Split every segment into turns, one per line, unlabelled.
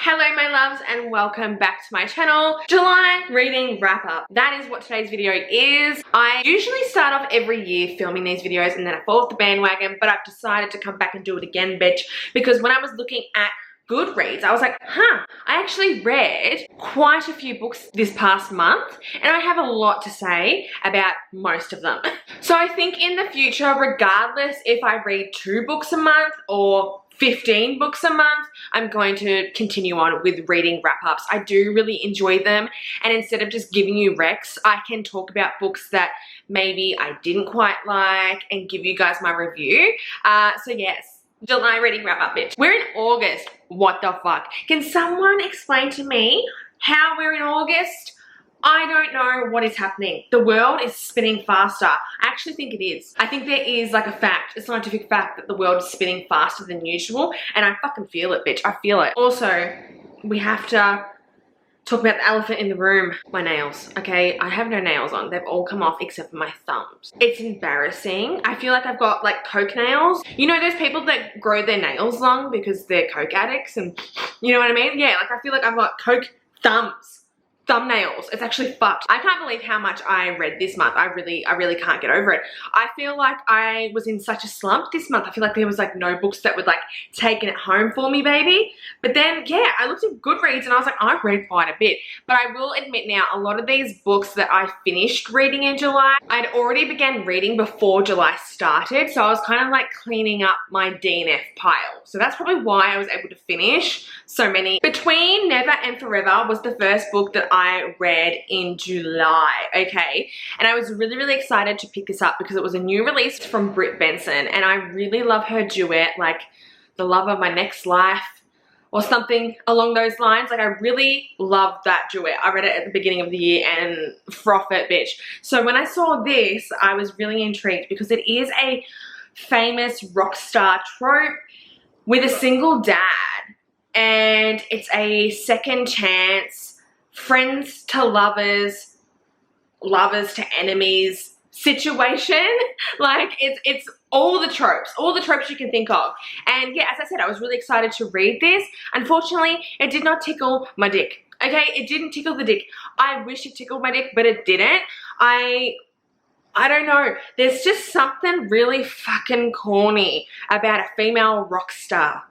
Hello my loves and welcome back to my channel. July reading wrap up. That is what today's video is. I usually start off every year filming these videos and then I fall off the bandwagon, but I've decided to come back and do it again, bitch, because when I was looking at Goodreads, I was like, I actually read quite a few books this past month and I have a lot to say about most of them. So I think in the future, regardless if I read 2 books a month or 15 books a month, I'm going to continue on with reading wrap-ups. I do really enjoy them, and instead of just giving you recs, I can talk about books that maybe I didn't quite like and give you guys my review. So yes, July reading wrap-up, bitch. We're in August. What the fuck? Can someone explain to me how we're in August? I don't know what is happening. The world is spinning faster. I actually think it is. I think there is like a fact, a scientific fact, that the world is spinning faster than usual, and I fucking feel it, bitch. I feel it. Also, we have to talk about the elephant in the room. My nails, okay? I have no nails on. They've all come off except for my thumbs. It's embarrassing. I feel like I've got like coke nails. You know those people that grow their nails long because they're coke addicts, and you know what I mean? Yeah, like I feel like I've got coke thumbnails. It's actually fucked. I can't believe how much I read this month. I really can't get over it. I feel like I was in such a slump this month. I feel like there was like no books that would like taken it home for me, baby. But then, yeah, I looked at Goodreads and I was like, I've read quite a bit. But I will admit now, a lot of these books that I finished reading in July, I'd already began reading before July started. So I was kind of like cleaning up my DNF pile. So that's probably why I was able to finish so many. Between Never and Forever was the first book that I read in July, okay? And I was really excited to pick this up because it was a new release from Britt Benson, and I really love her duet, like The Love of My Next Life or something along those lines. Like I really loved that duet. I read it at the beginning of the year and froth it, bitch. So when I saw this, I was really intrigued because it is a famous rock star trope with a single dad, and it's a second chance, friends to lovers, lovers to enemies situation. Like it's all the tropes you can think of. And yeah, as I said, I was really excited to read this. Unfortunately, it did not tickle my dick. Okay, it didn't tickle the dick. I wish it tickled my dick, but it didn't. I don't know. There's just something really fucking corny about a female rock star.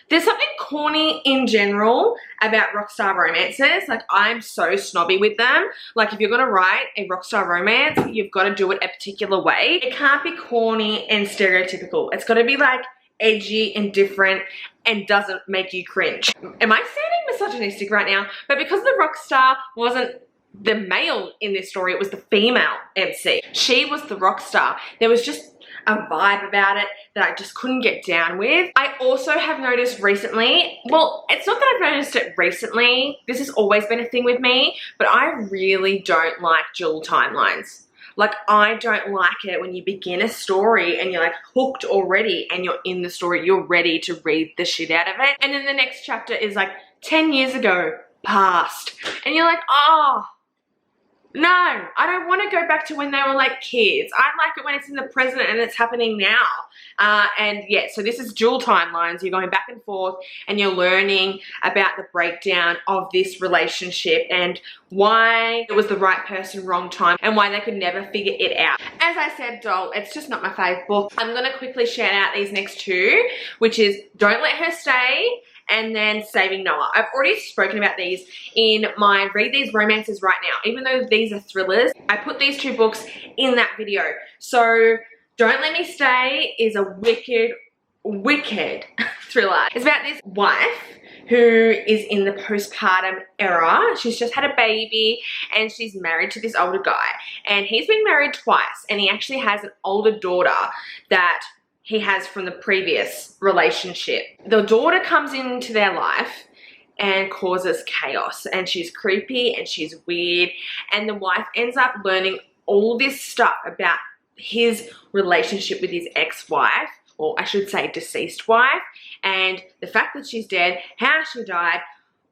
There's something corny in general about rockstar romances. Like, I'm so snobby with them. Like, if you're gonna write a rockstar romance, you've got to do it a particular way. It can't be corny and stereotypical. It's got to be like edgy and different and doesn't make you cringe. Am I sounding misogynistic right now? But because the rockstar wasn't the male in this story, it was the female MC. She was the rock star. There was just a vibe about it that I just couldn't get down with. I also have noticed recently, well, it's not that I've noticed it recently, this has always been a thing with me, but I really don't like dual timelines. Like, I don't like it when you begin a story and you're like hooked already and you're in the story, you're ready to read the shit out of it. And then the next chapter is like 10 years ago, past. And you're like, oh, no, I don't want to go back to when they were like kids. I like it when it's in the present and it's happening now. And yeah, so this is dual timelines. You're going back and forth and you're learning about the breakdown of this relationship and why it was the right person, wrong time, and why they could never figure it out. As I said, doll, it's just not my fave book. I'm going to quickly shout out these next 2, which is Don't Let Her Stay and then Saving Noah. I've already spoken about these in my Read These Romances Right Now. Even though these are thrillers, I put these 2 books in that video. So Don't Let Me Stay is a wicked thriller. It's about this wife who is in the postpartum era. She's just had a baby and she's married to this older guy. And he's been married twice, and he actually has an older daughter that he has from the previous relationship. The daughter comes into their life and causes chaos, and she's creepy and she's weird, and the wife ends up learning all this stuff about his relationship with his ex-wife, or I should say deceased wife, and the fact that she's dead, how she died,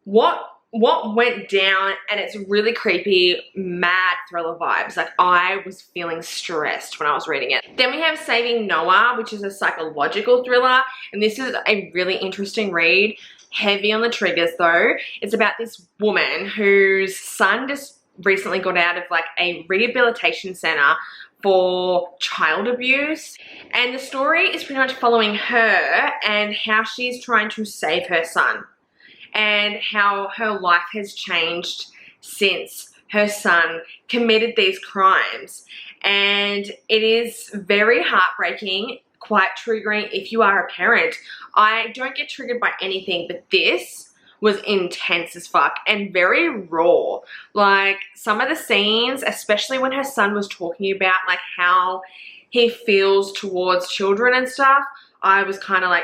what went down, and it's really creepy, mad thriller vibes. Like, I was feeling stressed when I was reading it. Then we have Saving Noah, which is a psychological thriller, and this is a really interesting read. heavy on the triggers though. It's about this woman whose son just recently got out of like a rehabilitation center for child abuse, and the story is pretty much following her and how she's trying to save her son and how her life has changed since her son committed these crimes. And it is very heartbreaking, quite triggering if you are a parent. I don't get triggered by anything, but this was intense as fuck and very raw. Like some of the scenes, especially when her son was talking about like how he feels towards children and stuff, I was kind of like,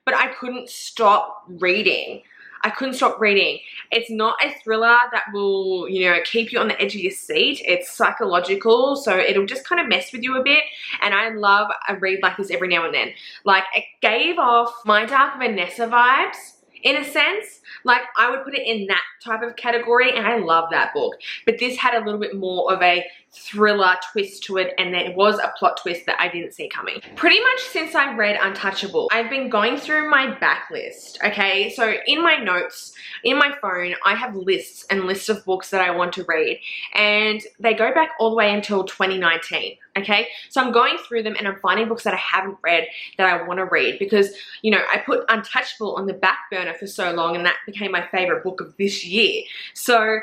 but I couldn't stop reading. I couldn't stop reading. It's not a thriller that will, you know, keep you on the edge of your seat. It's psychological, so it'll just kind of mess with you a bit. And I love a read like this every now and then. Like it gave off My Dark Vanessa vibes in a sense. Like I would put it in that type of category, and I love that book. But this had a little bit more of a thriller twist to it, and there was a plot twist that I didn't see coming. Pretty much since I read Untouchable, I've been going through my backlist, okay? So in my notes, in my phone, I have lists and lists of books that I want to read, and they go back all the way until 2019, okay? So I'm going through them and I'm finding books that I haven't read that I want to read because, you know, I put Untouchable on the back burner for so long, and that became my favorite book of this year. So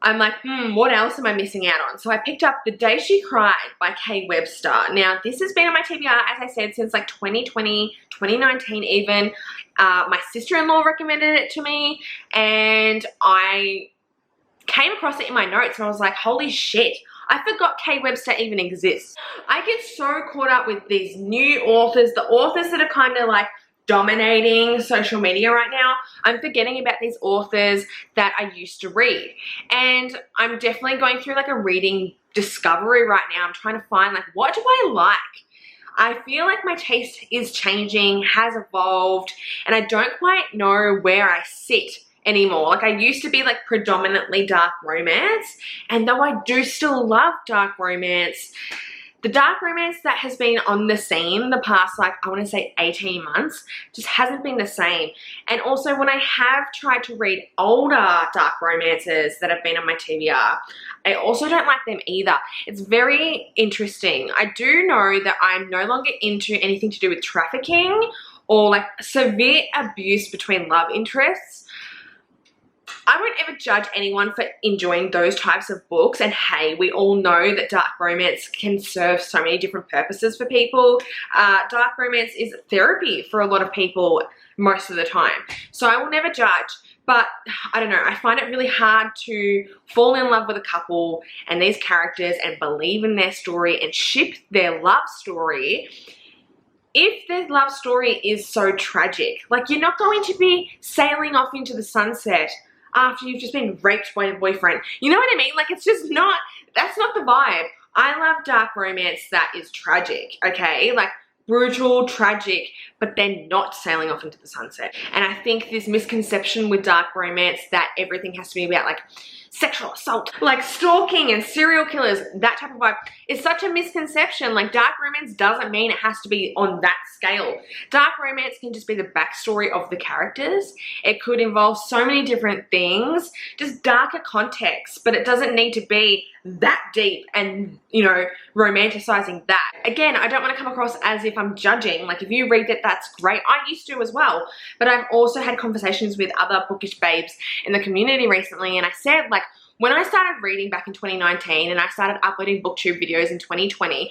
I'm like, what else am I missing out on? So I picked up The Day She Cried by Kay Webster. Now, this has been on my TBR, as I said, since like 2020, 2019 even. My sister-in-law recommended it to me, and I came across it in my notes, and I was like, holy shit, I forgot Kay Webster even exists. I get so caught up with these new authors, the authors that are kind of like dominating social media right now. I'm forgetting about these authors that I used to read, and I'm definitely going through like a reading discovery right now. I'm trying to find like, what do I like? I feel like my taste is changing, has evolved, and I don't quite know where I sit anymore. Like I used to be like predominantly dark romance, and though I do still love dark romance, the dark romance that has been on the scene the past, like, I want to say 18 months, just hasn't been the same. And also when I have tried to read older dark romances that have been on my TBR, I also don't like them either. It's very interesting. I do know that I'm no longer into anything to do with trafficking or like severe abuse between love interests. I won't ever judge anyone for enjoying those types of books, and hey, we all know that dark romance can serve so many different purposes for people. Dark romance is therapy for a lot of people most of the time, so I will never judge, but I don't know, I find it really hard to fall in love with a couple and these characters and believe in their story and ship their love story if their love story is so tragic. Like, you're not going to be sailing off into the sunset after you've just been raped by your boyfriend. You know what I mean? Like, it's just not, that's not the vibe. I love dark romance that is tragic, okay? Like, brutal, tragic, but then not sailing off into the sunset. And I think this misconception with dark romance that everything has to be about like sexual assault, like stalking and serial killers, that type of vibe, is such a misconception. Like, dark romance doesn't mean it has to be on that scale. Dark romance can just be the backstory of the characters. It could involve so many different things, just darker context, but it doesn't need to be that deep and, you know, romanticizing that. Again, I don't want to come across as if I'm judging. Like, if you read it, that's great. I used to as well, but I've also had conversations with other bookish babes in the community recently, and I said, like, when I started reading back in 2019 and I started uploading booktube videos in 2020,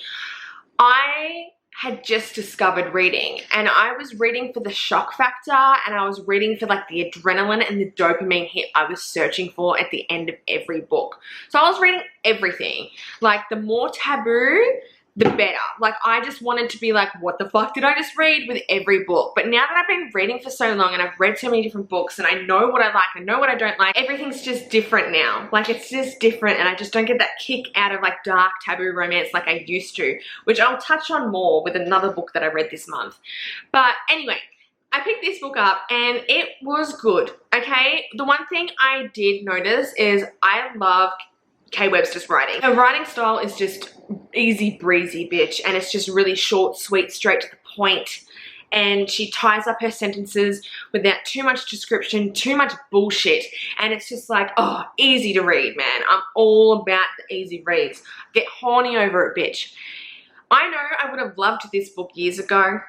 I had just discovered reading, and I was reading for the shock factor, and I was reading for like the adrenaline and the dopamine hit I was searching for at the end of every book. So I was reading everything. Like, the more taboo, the better. Like, I just wanted to be like, what the fuck did I just read with every book? But now that I've been reading for so long and I've read so many different books and I know what I like, I know what I don't like, everything's just different now. Like, it's just different, and I just don't get that kick out of like dark taboo romance like I used to, which I'll touch on more with another book that I read this month. But anyway, I picked this book up and it was good, okay? The one thing I did notice is I love Kay Webster's writing. Her writing style is just easy breezy, bitch, and it's just really short, sweet, straight to the point, and she ties up her sentences without too much description, too much bullshit, and it's just like, oh, easy to read, man. I'm all about the easy reads. Get horny over it, bitch. I know I would have loved this book years ago,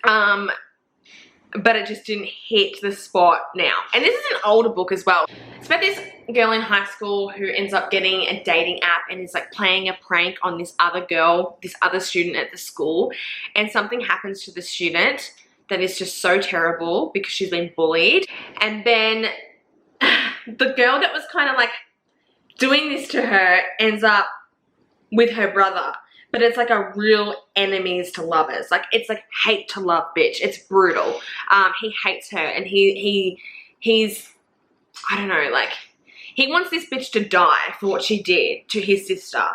but it just didn't hit the spot now. And this is an older book as well. It's about this girl in high school who ends up getting a dating app and is like playing a prank on this other girl, this other student at the school, and something happens to the student that is just so terrible because she's been bullied. And then the girl that was kind of like doing this to her ends up with her brother. But it's like a real enemies to lovers. Like, it's like hate to love bitch. It's brutal. He hates her, and he's, I don't know, like, he wants this bitch to die for what she did to his sister,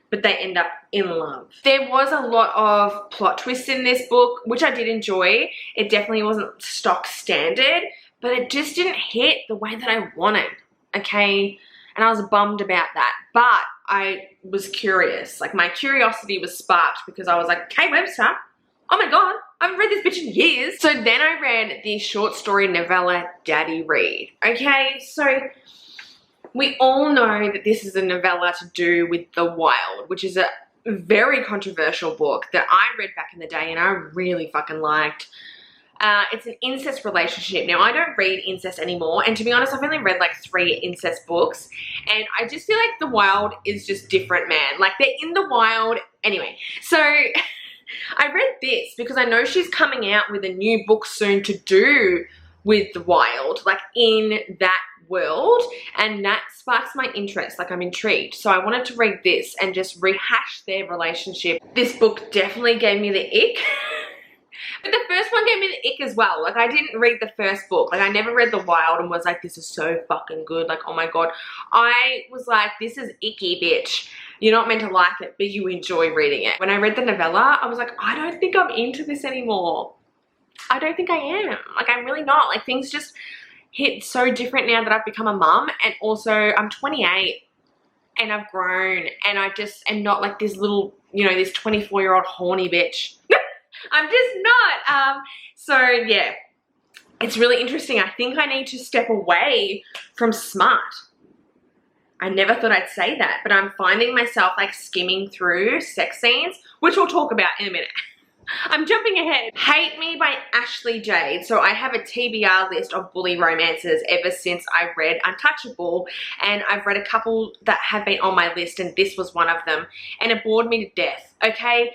but they end up in love. There was a lot of plot twists in this book, which I did enjoy. It definitely wasn't stock standard, but it just didn't hit the way that I wanted, okay? And I was bummed about that, but I was curious. Like, my curiosity was sparked because I was like, Kate Webster, oh my god, I haven't read this bitch in years. So then I read the short story novella Daddy Read. Okay, so we all know that this is a novella to do with the wild, which is a very controversial book that I read back in the day and I really fucking liked. It's an incest relationship. Now, I don't read incest anymore, and to be honest, I've only read like 3 incest books, and I just feel like the wild is just different, man. Like, they're in the wild. Anyway, so I read this because I know she's coming out with a new book soon to do with the wild, like in that world, and that sparks my interest. Like, I'm intrigued, so I wanted to read this and just rehash their relationship. This book definitely gave me the ick. But the first one gave me the ick as well. Like, I didn't read the first book. Like, I never read The Wild and was like, this is so fucking good. Like, oh my god. I was like, this is icky, bitch. You're not meant to like it, but you enjoy reading it. When I read the novella, I was like, I don't think I'm into this anymore. I don't think I am. Like, I'm really not. Like, things just hit so different now that I've become a mum. And also, I'm 28 and I've grown, and I just am not like this little, you know, this 24-year-old horny bitch. I'm just not. So yeah, it's really interesting. I think I need to step away from smart. I never thought I'd say that, but I'm finding myself like skimming through sex scenes, which we'll talk about in a minute. I'm jumping ahead. Hate Me by Ashley Jade. So I have a TBR list of bully romances ever since I read Untouchable, and I've read a couple that have been on my list, and this was one of them, and it bored me to death, okay?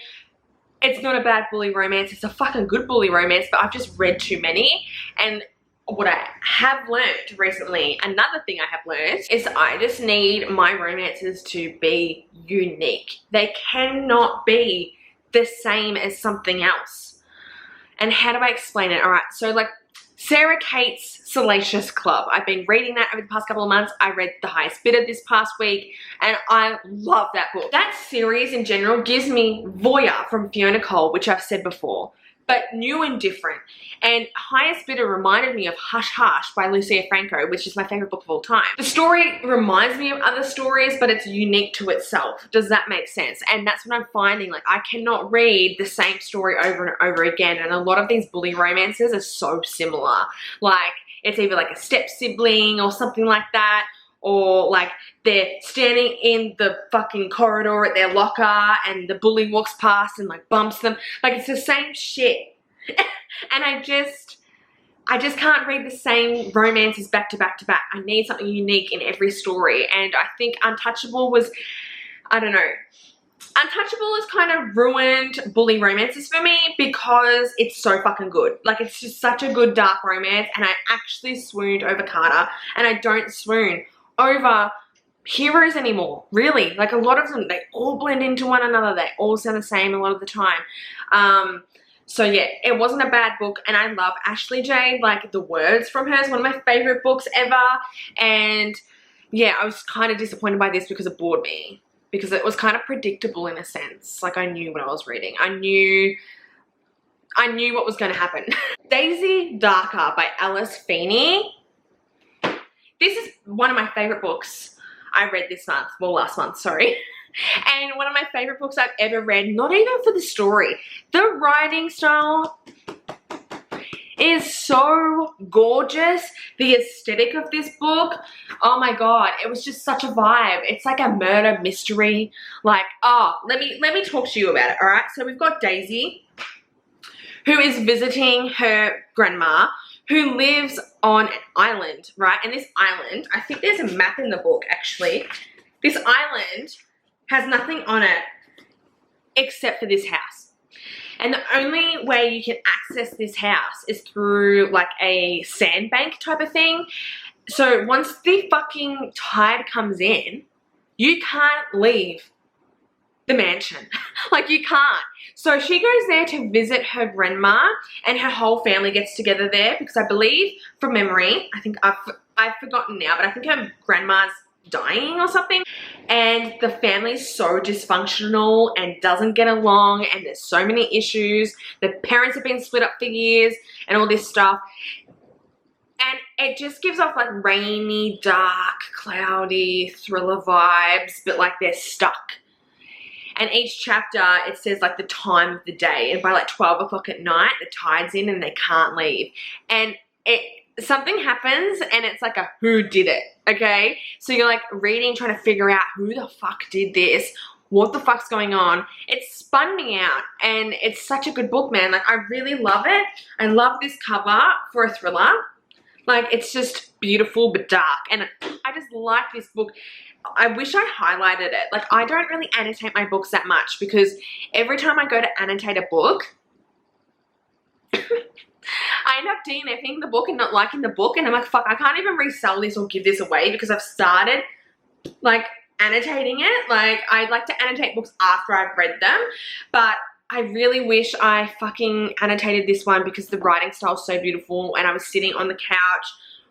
It's not a bad bully romance, it's a fucking good bully romance, but I've just read too many. And what I have learned recently, another thing I have learned, is I just need my romances to be unique. They cannot be the same as something else. And how do I explain it? All right, so like Sarah Kate's Salacious Club. I've been reading that over the past couple of months. I read The Highest Bidder this past week, and I love that book. That series in general gives me Voyeur from Fiona Cole, which I've said before, but new and different. And Highest Bidder reminded me of Hush Hush by Lucia Franco, which is my favorite book of all time. The story reminds me of other stories, but it's unique to itself. Does that make sense? And that's what I'm finding. Like, I cannot read the same story over and over again. And a lot of these bully romances are so similar. Like, it's either like a step sibling or something like that, or like they're standing in the fucking corridor at their locker and the bully walks past and like bumps them. Like, it's the same shit. And I just can't read the same romances back to back to back. I need something unique in every story. And I think Untouchable was, I don't know, Untouchable has kind of ruined bully romances for me because it's so fucking good. Like, it's just such a good dark romance, and I actually swooned over Carter, and I don't swoon over heroes anymore, really. Like, a lot of them, they all blend into one another. They all sound the same a lot of the time. So yeah, it wasn't a bad book, and I love Ashley Jade. Like, the words from her is one of my favorite books ever. And yeah, I was kind of disappointed by this because it bored me, because it was kind of predictable in a sense. Like, I knew what I was reading. I knew what was going to happen. Daisy Darker by Alice Feeney. This is one of my favorite books I read this month. Well, last month, sorry. And one of my favorite books I've ever read, not even for the story. The writing style is so gorgeous. The aesthetic of this book, oh my god, it was just such a vibe. It's like a murder mystery. Like, oh, let me talk to you about it, all right? So we've got Daisy, who is visiting her grandma, who lives on an island, right? And this island, I think there's a map in the book, actually. This island has nothing on it except for this house. And the only way you can access this house is through like a sandbank type of thing. So once the fucking tide comes in, you can't leave the mansion. Like, you can't. So she goes there to visit her grandma, and her whole family gets together there because I believe, from memory, I think I've forgotten now, but I think her grandma's dying or something, and the family's so dysfunctional and doesn't get along, and there's so many issues. The parents have been split up for years and all this stuff, and it just gives off like rainy, dark, cloudy thriller vibes, but like they're stuck. And each chapter, it says like the time of the day, and by like 12 o'clock at night, the tide's in and they can't leave. And something happens, and it's like a who did it, okay? So you're like reading, trying to figure out who the fuck did this, what the fuck's going on. It spun me out, and it's such a good book, man. Like, I really love it. I love this cover for a thriller. Like, it's just beautiful but dark, and I just like this book. I wish I highlighted it. Like, I don't really annotate my books that much because every time I go to annotate a book, I end up DNFing the book and not liking the book, and I'm like, fuck, I can't even resell this or give this away because I've started like annotating it. Like, I like to annotate books after I've read them, but I really wish I fucking annotated this one because the writing style is so beautiful, and I was sitting on the couch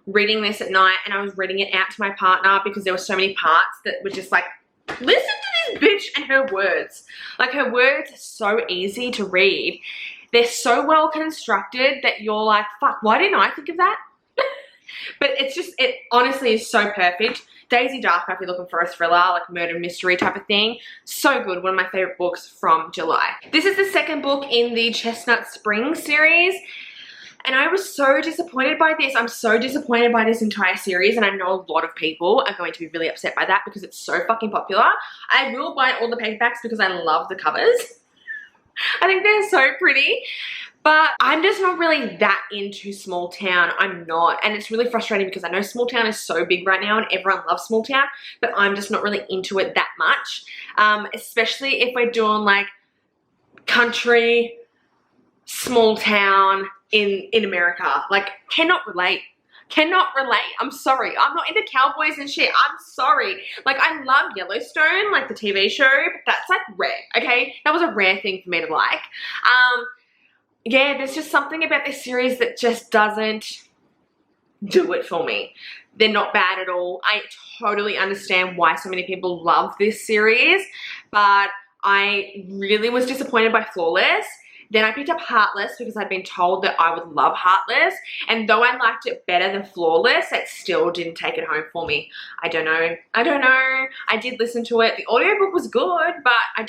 reading this at night, and I was reading it out to my partner because there were so many parts that were just like, listen to this bitch and her words. Like, her words are so easy to read. They're so well constructed that you're like, fuck, why didn't I think of that? But it's just, it honestly is so perfect. Daisy Darker, if you're looking for a thriller, like murder mystery type of thing. So good. One of my favorite books from July. This is the second book in the Chestnut Springs series. And I was so disappointed by this. I'm so disappointed by this entire series, and I know a lot of people are going to be really upset by that because it's so fucking popular. I will buy all the paperbacks because I love the covers. I think they're so pretty, but I'm just not really that into small town. I'm not, and it's really frustrating because I know small town is so big right now and everyone loves small town, but I'm just not really into it that much, especially if we're doing like country, small town in America. Like, cannot relate. Cannot relate. I'm sorry. I'm not into cowboys and shit. I'm sorry. Like, I love Yellowstone, like the TV show, but that's like rare, okay? That was a rare thing for me to like. Yeah, there's just something about this series that just doesn't do it for me. They're not bad at all. I totally understand why so many people love this series, but I really was disappointed by Flawless. Then I picked up Heartless because I'd been told that I would love Heartless. And though I liked it better than Flawless, it still didn't take it home for me. I don't know. I don't know. I did listen to it. The audiobook was good, but I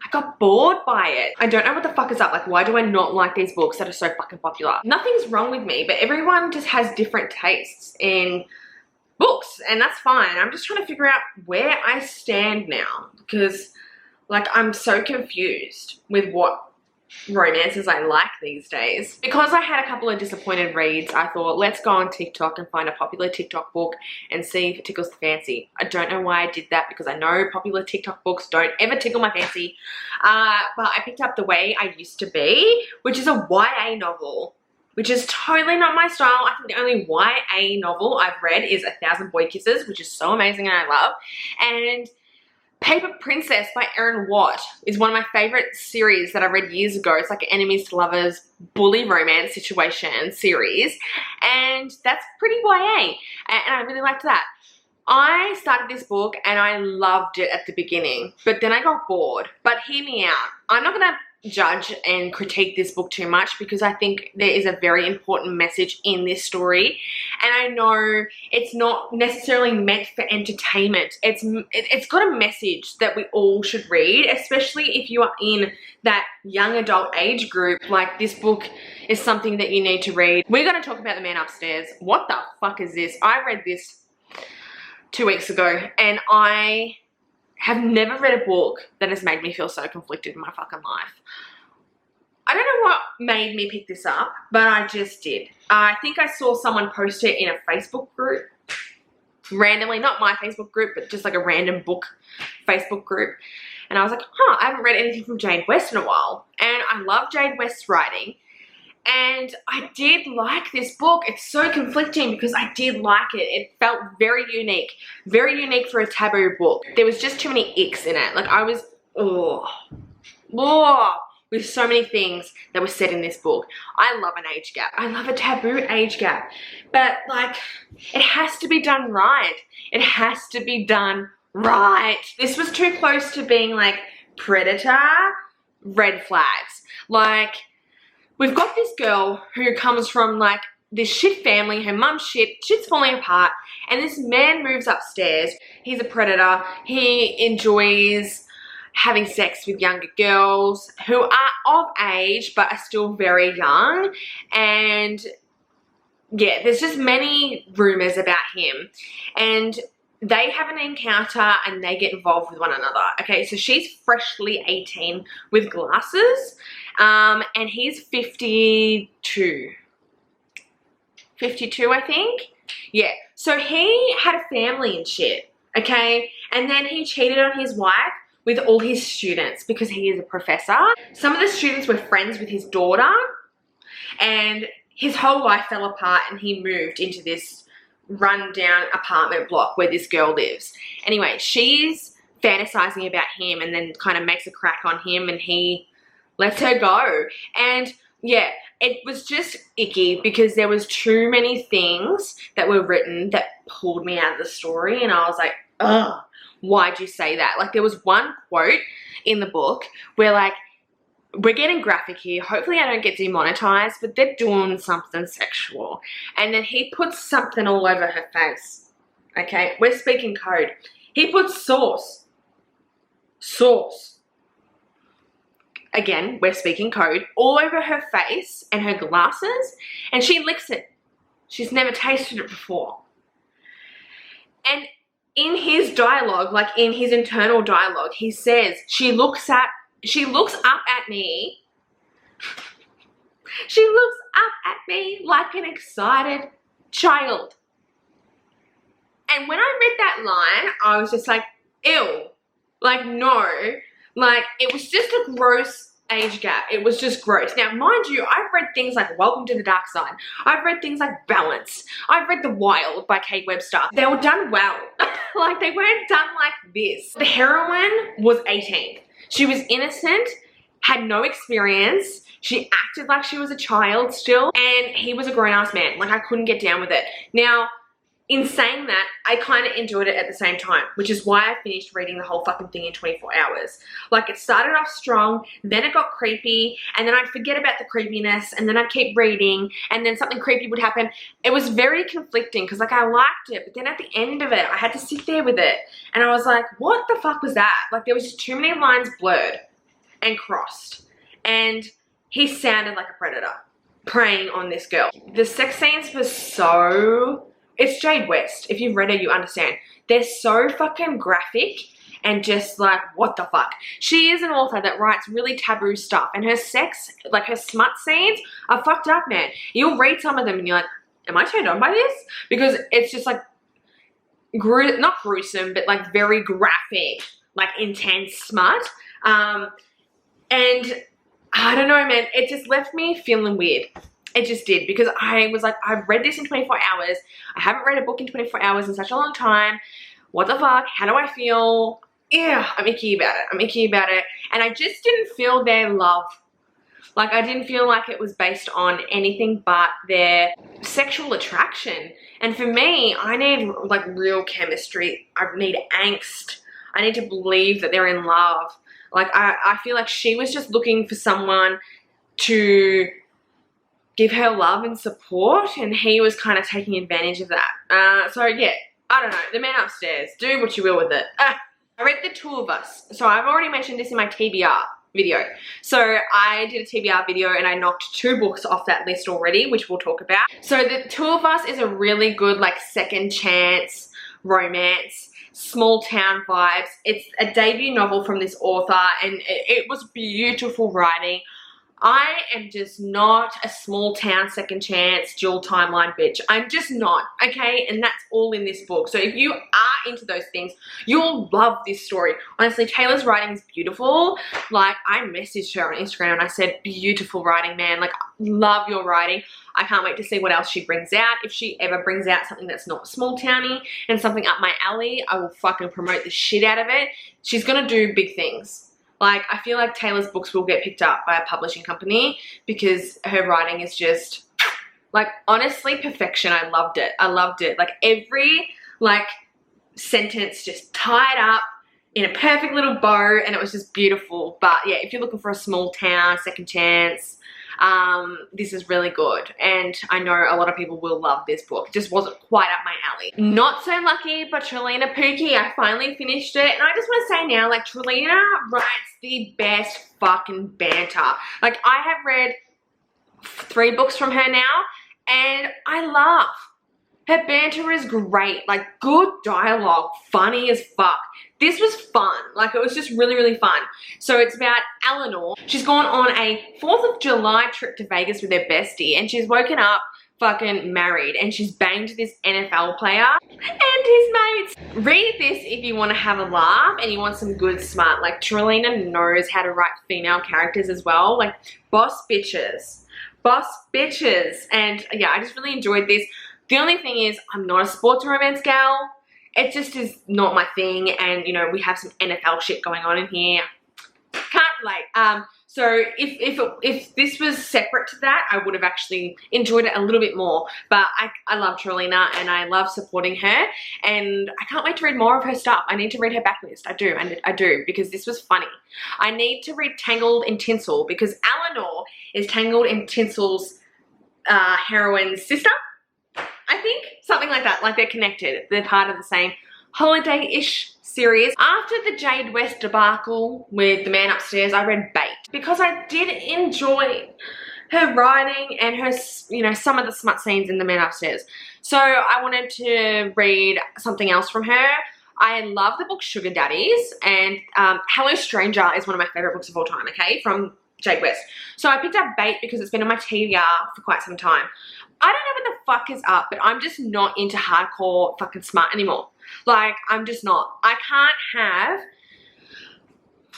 got bored by it. I don't know what the fuck is up. Like, why do I not like these books that are so fucking popular? Nothing's wrong with me, but everyone just has different tastes in books, and that's fine. I'm just trying to figure out where I stand now because, like, I'm so confused with what romances I like these days. Because I had a couple of disappointed reads, I thought, let's go on TikTok and find a popular TikTok book and see if it tickles the fancy. I don't know why I did that because I know popular TikTok books don't ever tickle my fancy. But I picked up The Way I Used to Be, which is a YA novel, which is totally not my style. I think the only YA novel I've read is 1,000 Boy Kisses, which is so amazing and I love. And Paper Princess by Erin Watt is one of my favorite series that I read years ago. It's like an enemies to lovers bully romance situation series, and that's pretty YA, and I really liked that. I started this book and I loved it at the beginning, but then I got bored. But hear me out. I'm not gonna judge and critique this book too much because I think there is a very important message in this story, and I know it's not necessarily meant for entertainment. It's got a message that we all should read, especially if you are in that young adult age group. Like, this book is something that you need to read. We're going to talk about The Man Upstairs. What the fuck is this? I read this 2 weeks ago, and I have never read a book that has made me feel so conflicted in my fucking life. I don't know what made me pick this up, but I just did. I think I saw someone post it in a Facebook group, randomly, not my Facebook group, but just like a random book Facebook group. And I was like, huh, I haven't read anything from Jade West in a while. And I love Jade West's writing. And I did like this book. It's so conflicting because I did like it. It felt very unique for a taboo book. There was just too many icks in it. Like, I was, with so many things that were said in this book. I love an age gap. I love a taboo age gap. But, like, it has to be done right. It has to be done right. This was too close to being, like, Predator, red flags. Like, we've got this girl who comes from, like, this shit family. Her mum's shit's falling apart, and this man moves upstairs. He's a predator. He enjoys having sex with younger girls who are of age but are still very young. And yeah, there's just many rumors about him, and they have an encounter and they get involved with one another. Okay, so she's freshly 18 with glasses, and he's 52, I think. Yeah, so he had a family and shit, okay? And then he cheated on his wife with all his students because he is a professor. Some of the students were friends with his daughter, and his whole life fell apart, and he moved into this run-down apartment block where this girl lives. Anyway, she's fantasizing about him and then kind of makes a crack on him, and he lets her go. And yeah, it was just icky because there was too many things that were written that pulled me out of the story, and I was like, ugh, why'd you say that? Like, there was one quote in the book where, like, we're getting graphic here. Hopefully I don't get demonetized, but they're doing something sexual. And then he puts something all over her face. Okay, we're speaking code. He puts sauce. Again, we're speaking code, all over her face and her glasses, and she licks it. She's never tasted it before. And in his dialogue, like in his internal dialogue, he says, she looks up at me. She looks up at me like an excited child. And when I read that line, I was just like, ew. Like, no. Like, it was just a gross age gap. It was just gross. Now, mind you, I've read things like Welcome to the Dark Side. I've read things like Balance. I've read The Wild by Kate Webster. They were done well. Like, they weren't done like this. The heroine was 18. She was innocent, had no experience. She acted like she was a child still, and he was a grown-ass man. Like, I couldn't get down with it. Now, in saying that, I kind of enjoyed it at the same time, which is why I finished reading the whole fucking thing in 24 hours. Like, it started off strong, then it got creepy, and then I'd forget about the creepiness, and then I'd keep reading, and then something creepy would happen. It was very conflicting because, like, I liked it, but then at the end of it, I had to sit there with it, and I was like, what the fuck was that? Like, there was just too many lines blurred and crossed, and he sounded like a predator preying on this girl. The sex scenes were so... It's Jade West. If you've read her, you understand. They're so fucking graphic and just like, what the fuck? She is an author that writes really taboo stuff, and her sex, like her smut scenes are fucked up, man. You'll read some of them and you're like, am I turned on by this? Because it's just like, not gruesome, but like very graphic, like intense smut. And I don't know, man, it just left me feeling weird. It just did, because I was like, I've read this in 24 hours. I haven't read a book in 24 hours in such a long time. What the fuck? How do I feel? Yeah, I'm icky about it. I'm icky about it. And I just didn't feel their love. Like, I didn't feel like it was based on anything but their sexual attraction. And for me, I need like real chemistry. I need angst. I need to believe that they're in love. Like, I feel like she was just looking for someone to give her love and support, and he was kind of taking advantage of that. So yeah, I don't know. The Man Upstairs. Do what you will with it. I read The Two of Us. So I've already mentioned this in my TBR video. So I did a TBR video and I knocked 2 books off that list already, which we'll talk about. So The Two of Us is a really good, like, second chance romance, small town vibes. It's a debut novel from this author, and it was beautiful writing. I am just not a small town second chance dual timeline bitch. I'm just not, okay? And that's all in this book. So if you are into those things, you'll love this story. Honestly, Taylor's writing is beautiful. Like, I messaged her on Instagram and I said, beautiful writing, man. Like, love your writing. I can't wait to see what else she brings out. If she ever brings out something that's not small towny and something up my alley, I will fucking promote the shit out of it. She's gonna do big things. Like, I feel like Taylor's books will get picked up by a publishing company because her writing is just, like, honestly, perfection. I loved it. I loved it. Like, every, like, sentence just tied up in a perfect little bow, and it was just beautiful. But yeah, if you're looking for a small town, second chance, this is really good, and I know a lot of people will love this book. It just wasn't quite up my alley. Not so lucky, but Trelina Pookie, I finally finished it, and I just want to say now, like, Trelina writes the best fucking banter. Like, I have read 3 books from her now, and I laugh. Her banter is great, like, good dialogue, funny as fuck. This was fun, like, it was just really, really fun. So it's about Eleanor. She's gone on a 4th of July trip to Vegas with her bestie, and she's woken up fucking married, and she's banged this NFL player and his mates. Read this if you want to have a laugh and you want some good smart. Like, Trelina knows how to write female characters as well, like boss bitches. Boss bitches. And yeah, I just really enjoyed this. The only thing is, I'm not a sports romance gal. It just is not my thing, and you know, we have some NFL shit going on in here. Can't relate. So if this was separate to that, I would have actually enjoyed it a little bit more. But I love Trelina, and I love supporting her, and I can't wait to read more of her stuff. I need to read her backlist. I do, because this was funny. I need to read Tangled in Tinsel, because Eleanor is Tangled in Tinsel's heroine's sister. I think something like that, like they're connected. They're part of the same holiday-ish series. After the Jade West debacle with The Man Upstairs, I read Bait, because I did enjoy her writing and her, you know, some of the smut scenes in The Man Upstairs. So I wanted to read something else from her. I love the book Sugar Daddies, and Hello Stranger is one of my favorite books of all time, okay, from Jade West. So I picked up Bait because it's been on my TBR for quite some time. I don't know what the fuck is up, but I'm just not into hardcore fucking smut anymore. Like, I'm just not. I can't have...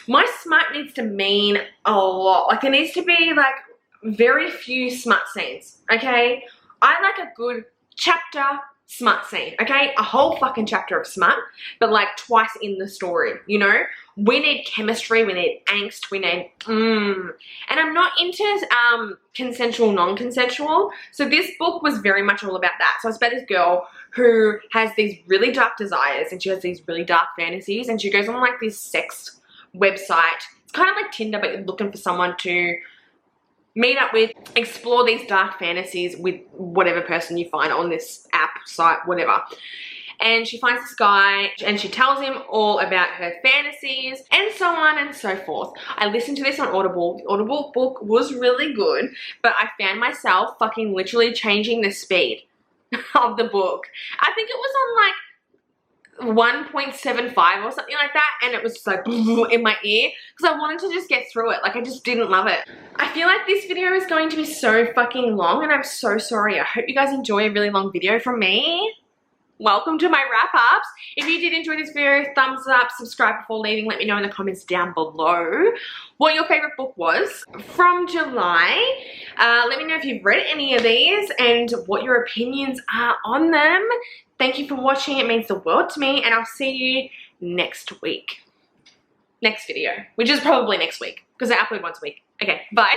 My smut needs to mean a lot. Like, there needs to be, like, very few smut scenes, okay? I like a good chapter smut scene, okay? A whole fucking chapter of smut, but, like, twice in the story, you know? We need chemistry, we need angst, we need And I'm not into consensual, non-consensual. So this book was very much all about that. So it's about this girl who has these really dark desires, and she has these really dark fantasies, and she goes on like this sex website. It's kind of like Tinder, but you're looking for someone to meet up with, explore these dark fantasies with whatever person you find on this app, site, whatever. And she finds this guy, and she tells him all about her fantasies, and so on and so forth. I listened to this on Audible. The Audible book was really good, but I found myself fucking literally changing the speed of the book. I think it was on like 1.75 or something like that, and it was just like in my ear, because I wanted to just get through it. Like, I just didn't love it. I feel like this video is going to be so fucking long, and I'm so sorry. I hope you guys enjoy a really long video from me. Welcome to my wrap-ups. If you did enjoy this video, thumbs up, subscribe before leaving. Let me know in the comments down below what your favorite book was from July. Let me know if you've read any of these and what your opinions are on them. Thank you for watching. It means the world to me, and I'll see you next week. Next video, which is probably next week, because I upload once a week. Okay, bye.